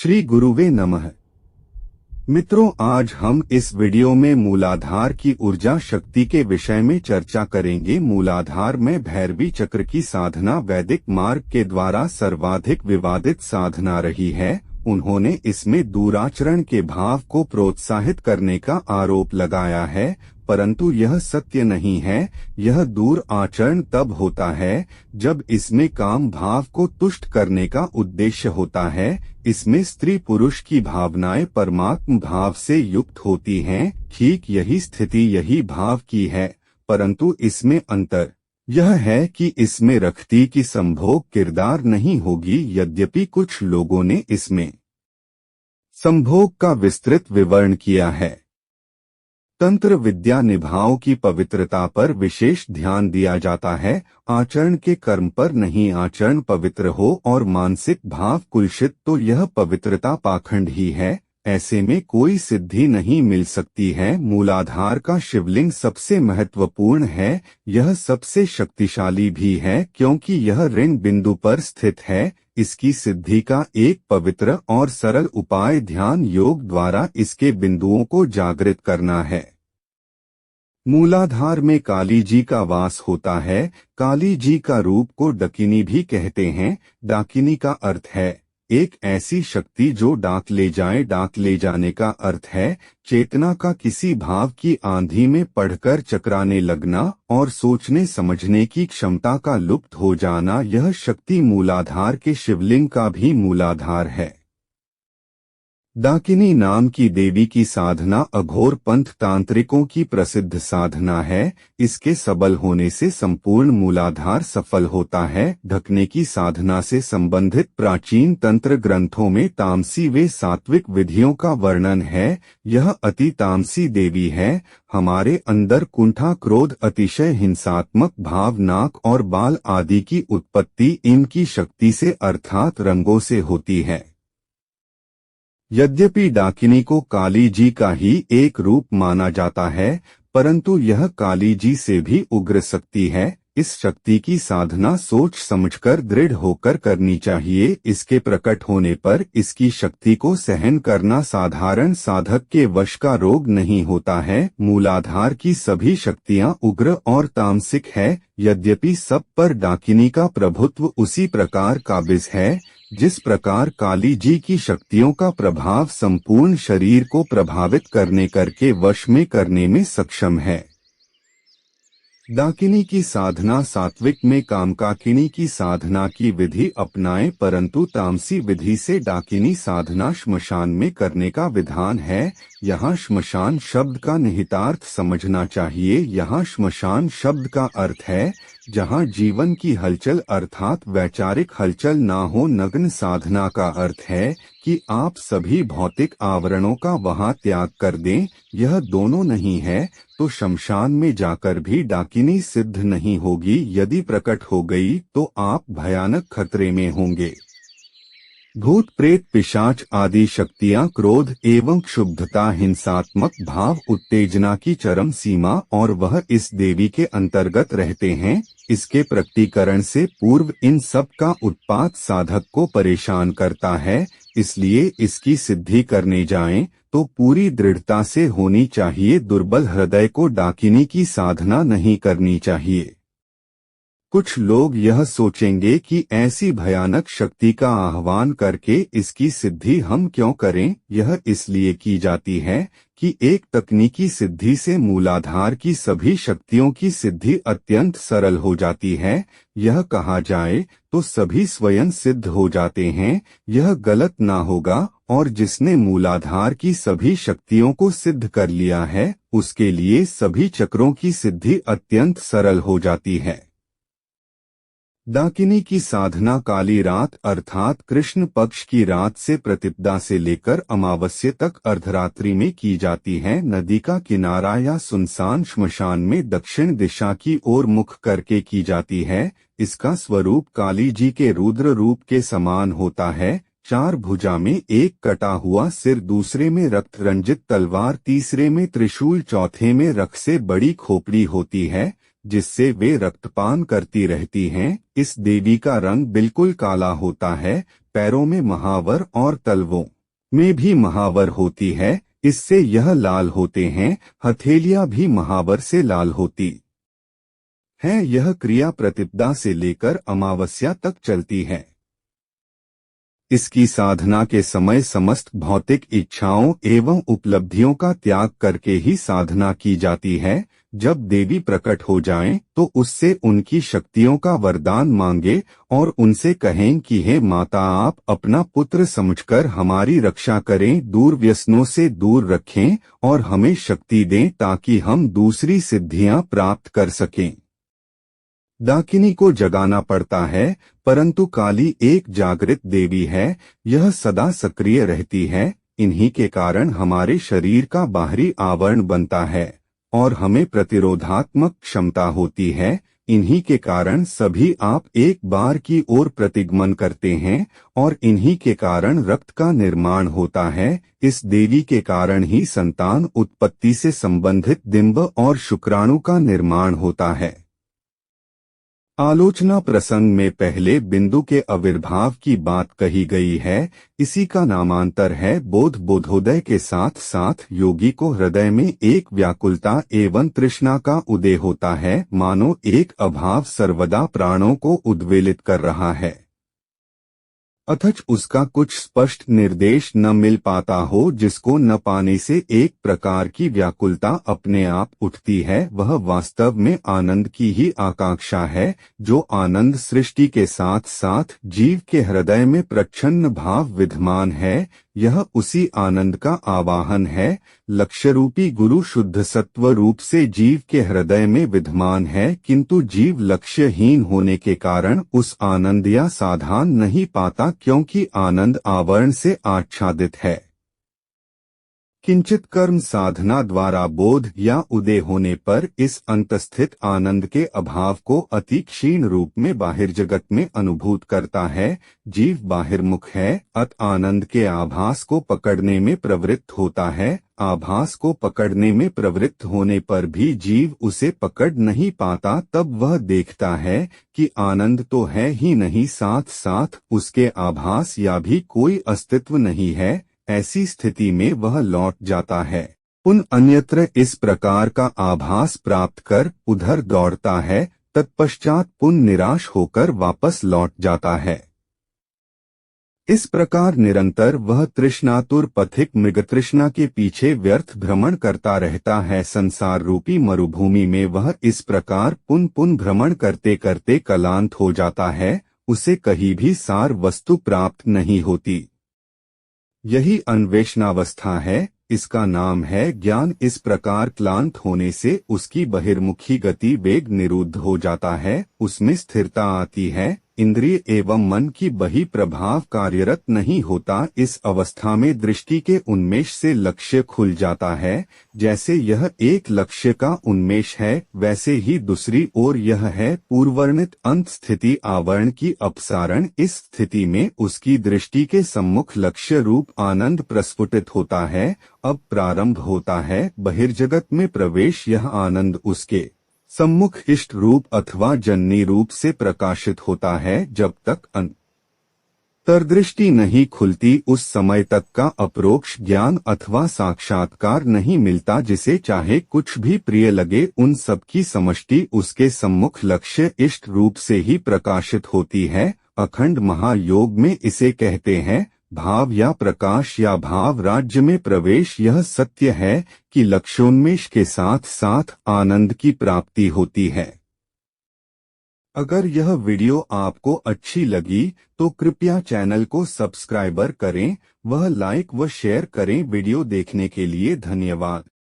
श्री गुरुवे नमः। मित्रों, आज हम इस वीडियो में मूलाधार की ऊर्जा शक्ति के विषय में चर्चा करेंगे। मूलाधार में भैरवी चक्र की साधना वैदिक मार्ग के द्वारा सर्वाधिक विवादित साधना रही है। उन्होंने इसमें दुराचरण के भाव को प्रोत्साहित करने का आरोप लगाया है, परंतु यह सत्य नहीं है। यह दूर आचरण तब होता है जब इसमें काम भाव को तुष्ट करने का उद्देश्य होता है। इसमें स्त्री पुरुष की भावनाएं परमात्म भाव से युक्त होती हैं। ठीक यही स्थिति यही भाव की है, परंतु इसमें अंतर यह है कि इसमें रखती की संभोग किरदार नहीं होगी। यद्यपि कुछ लोगों ने इसमें संभोग का विस्तृत विवरण किया है। तंत्र विद्या निभाव की पवित्रता पर विशेष ध्यान दिया जाता है, आचरण के कर्म पर नहीं। आचरण पवित्र हो और मानसिक भाव कुलषित तो यह पवित्रता पाखंड ही है। ऐसे में कोई सिद्धि नहीं मिल सकती है। मूलाधार का शिवलिंग सबसे महत्वपूर्ण है, यह सबसे शक्तिशाली भी है क्योंकि यह ऋण बिंदु पर स्थित है। इसकी सिद्धि का एक पवित्र और सरल उपाय ध्यान योग द्वारा इसके बिंदुओं को जागृत करना है। मूलाधार में काली जी का वास होता है। काली जी का रूप को डाकिनी भी कहते हैं। डाकिनी का अर्थ है एक ऐसी शक्ति जो डाक ले जाए। डाक ले जाने का अर्थ है चेतना का किसी भाव की आंधी में पढ़कर चकराने लगना और सोचने समझने की क्षमता का लुप्त हो जाना। यह शक्ति मूलाधार के शिवलिंग का भी मूलाधार है। डाकिनी नाम की देवी की साधना अघोर पंथ तांत्रिकों की प्रसिद्ध साधना है। इसके सबल होने से संपूर्ण मूलाधार सफल होता है। ढकने की साधना से संबंधित प्राचीन तंत्र ग्रंथों में तामसी व सात्विक विधियों का वर्णन है। यह अति तामसी देवी है। हमारे अंदर कुंठा क्रोध अतिशय हिंसात्मक भाव नाक और बाल आदि की उत्पत्ति इनकी शक्ति से अर्थात रंगों से होती है। यद्यपि डाकिनी को काली जी का ही एक रूप माना जाता है, परंतु यह काली जी से भी उग्र शक्ति है। इस शक्ति की साधना सोच समझकर दृढ़ होकर करनी चाहिए। इसके प्रकट होने पर इसकी शक्ति को सहन करना साधारण साधक के वश का रोग नहीं होता है। मूलाधार की सभी शक्तियां उग्र और तामसिक है, यद्यपि सब पर डाकिनी का प्रभुत्व उसी प्रकार काबिज है जिस प्रकार काली जी की शक्तियों का प्रभाव संपूर्ण शरीर को प्रभावित करने करके वश में करने में सक्षम है। डाकिनी की साधना सात्विक में कामकाकिनी की साधना की विधि अपनाएं, परंतु तामसी विधि से डाकिनी साधना श्मशान में करने का विधान है। यहाँ श्मशान शब्द का निहितार्थ समझना चाहिए। यहाँ श्मशान शब्द का अर्थ है जहाँ जीवन की हलचल अर्थात वैचारिक हलचल ना हो। नग्न साधना का अर्थ है कि आप सभी भौतिक आवरणों का वहाँ त्याग कर दें। यह दोनों नहीं है तो शमशान में जाकर भी डाकिनी सिद्ध नहीं होगी। यदि प्रकट हो गई तो आप भयानक खतरे में होंगे। भूत प्रेत पिशाच आदि शक्तियां क्रोध एवं क्षुब्धता हिंसात्मक भाव उत्तेजना की चरम सीमा और वह इस देवी के अंतर्गत रहते हैं। इसके प्रकटीकरण से पूर्व इन सब का उत्पात साधक को परेशान करता है। इसलिए इसकी सिद्धि करने जाएं तो पूरी दृढ़ता से होनी चाहिए। दुर्बल हृदय को डाकिनी की साधना नहीं करनी चाहिए। कुछ लोग यह सोचेंगे कि ऐसी भयानक शक्ति का आह्वान करके इसकी सिद्धि हम क्यों करें। यह इसलिए की जाती है कि एक तकनीकी सिद्धि से मूलाधार की सभी शक्तियों की सिद्धि अत्यंत सरल हो जाती है। यह कहा जाए तो सभी स्वयं सिद्ध हो जाते हैं। यह गलत ना होगा और जिसने मूलाधार की सभी शक्तियों को सिद्ध कर लिया है उसके लिए सभी चक्रों की सिद्धि अत्यंत सरल हो जाती है। डाकिनी की साधना काली रात अर्थात कृष्ण पक्ष की रात से प्रतिपदा से लेकर अमावस्या तक अर्धरात्रि में की जाती है। नदी का किनारा या सुनसान श्मशान में दक्षिण दिशा की ओर मुख करके की जाती है। इसका स्वरूप काली जी के रुद्र रूप के समान होता है। चार भुजा में एक कटा हुआ सिर, दूसरे में रक्त रंजित तलवार, तीसरे में त्रिशूल, चौथे में रख से बड़ी खोपड़ी होती है जिससे वे रक्तपान करती रहती हैं। इस देवी का रंग बिल्कुल काला होता है। पैरों में महावर और तलवों में भी महावर होती है, इससे यह लाल होते हैं। हथेलियां भी महावर से लाल होती हैं। यह क्रिया प्रतिपदा से लेकर अमावस्या तक चलती है। इसकी साधना के समय समस्त भौतिक इच्छाओं एवं उपलब्धियों का त्याग करके ही साधना की जाती है। जब देवी प्रकट हो जाएं, तो उससे उनकी शक्तियों का वरदान मांगे और उनसे कहें कि हे माता, आप अपना पुत्र समझकर हमारी रक्षा करें, दूर व्यसनों से दूर रखें और हमें शक्ति दें ताकि हम दूसरी सिद्धियां प्राप्त कर सकें। डाकिनी को जगाना पड़ता है, परंतु काली एक जागृत देवी है। यह सदा सक्रिय रहती है। इन्हीं के कारण हमारे शरीर का बाहरी आवरण बनता है और हमें प्रतिरोधात्मक क्षमता होती है। इन्हीं के कारण सभी आप एक बार की ओर प्रतिगमन करते हैं और इन्हीं के कारण रक्त का निर्माण होता है। इस देवी के कारण ही संतान उत्पत्ति से संबंधित डिंब और शुक्राणु का निर्माण होता है। आलोचना प्रसंग में पहले बिंदु के आविर्भाव की बात कही गई है। इसी का नामांतर है बोध। बोधोदय के साथ साथ योगी को हृदय में एक व्याकुलता एवं तृष्णा का उदय होता है, मानो एक अभाव सर्वदा प्राणों को उद्वेलित कर रहा है, अथच उसका कुछ स्पष्ट निर्देश न मिल पाता हो। जिसको न पाने से एक प्रकार की व्याकुलता अपने आप उठती है, वह वास्तव में आनंद की ही आकांक्षा है। जो आनंद सृष्टि के साथ साथ जीव के हृदय में प्रच्छन्न भाव विद्यमान है, यह उसी आनंद का आवाहन है। लक्ष्य रूपी गुरु शुद्ध सत्व रूप से जीव के हृदय में विद्यमान है, किंतु जीव लक्ष्यहीन होने के कारण उस आनंद या साधन नहीं पाता, क्योंकि आनंद आवरण से आच्छादित है। किंचित कर्म साधना द्वारा बोध या उदय होने पर इस अंतस्थित आनंद के अभाव को अति क्षीण रूप में बाहिर जगत में अनुभूत करता है। जीव बाहिर्मुख है, अत आनंद के आभास को पकड़ने में प्रवृत्त होता है। आभास को पकड़ने में प्रवृत्त होने पर भी जीव उसे पकड़ नहीं पाता। तब वह देखता है कि आनंद तो है ही नहीं, साथ साथ उसके आभास या भी कोई अस्तित्व नहीं है। ऐसी स्थिति में वह लौट जाता है। अन्यत्र इस प्रकार का आभास प्राप्त कर उधर दौड़ता है, तत्पश्चात निराश होकर वापस लौट जाता है। इस प्रकार निरंतर वह तृष्णातुर पथिक मृगतृष्णा के पीछे व्यर्थ भ्रमण करता रहता है। संसार रूपी मरुभूमि में वह इस प्रकार पुनः भ्रमण करते करते क्लांत हो जाता है। उसे कहीं भी सार वस्तु प्राप्त नहीं होती। यही अन्वेषणावस्था है, इसका नाम है ज्ञान। इस प्रकार क्लांत होने से उसकी बहिर्मुखी गति वेग निरुद्ध हो जाता है, उसमें स्थिरता आती है। इंद्रिय एवं मन की बहि प्रभाव कार्यरत नहीं होता। इस अवस्था में दृष्टि के उन्मेष से लक्ष्य खुल जाता है। जैसे यह एक लक्ष्य का उन्मेष है, वैसे ही दूसरी ओर यह है पूर्ववर्णित अंत स्थिति आवरण की अपसारण। इस स्थिति में उसकी दृष्टि के सम्मुख लक्ष्य रूप आनंद प्रस्फुटित होता है। अब प्रारंभ होता है बहिर्जगत में प्रवेश। यह आनंद उसके सम्मुख इष्ट रूप अथवा जननी रूप से प्रकाशित होता है। जब तक अंतर्दृष्टि नहीं खुलती, उस समय तक का अपरोक्ष ज्ञान अथवा साक्षात्कार नहीं मिलता। जिसे चाहे कुछ भी प्रिय लगे, उन सब की समष्टि उसके सम्मुख लक्ष्य इष्ट रूप से ही प्रकाशित होती है। अखंड महायोग में इसे कहते हैं भाव या प्रकाश या भाव राज्य में प्रवेश। यह सत्य है कि लक्ष्योन्मेष के साथ साथ आनंद की प्राप्ति होती है। अगर यह वीडियो आपको अच्छी लगी तो कृपया चैनल को सब्सक्राइब करें, वह लाइक व शेयर करें। वीडियो देखने के लिए धन्यवाद।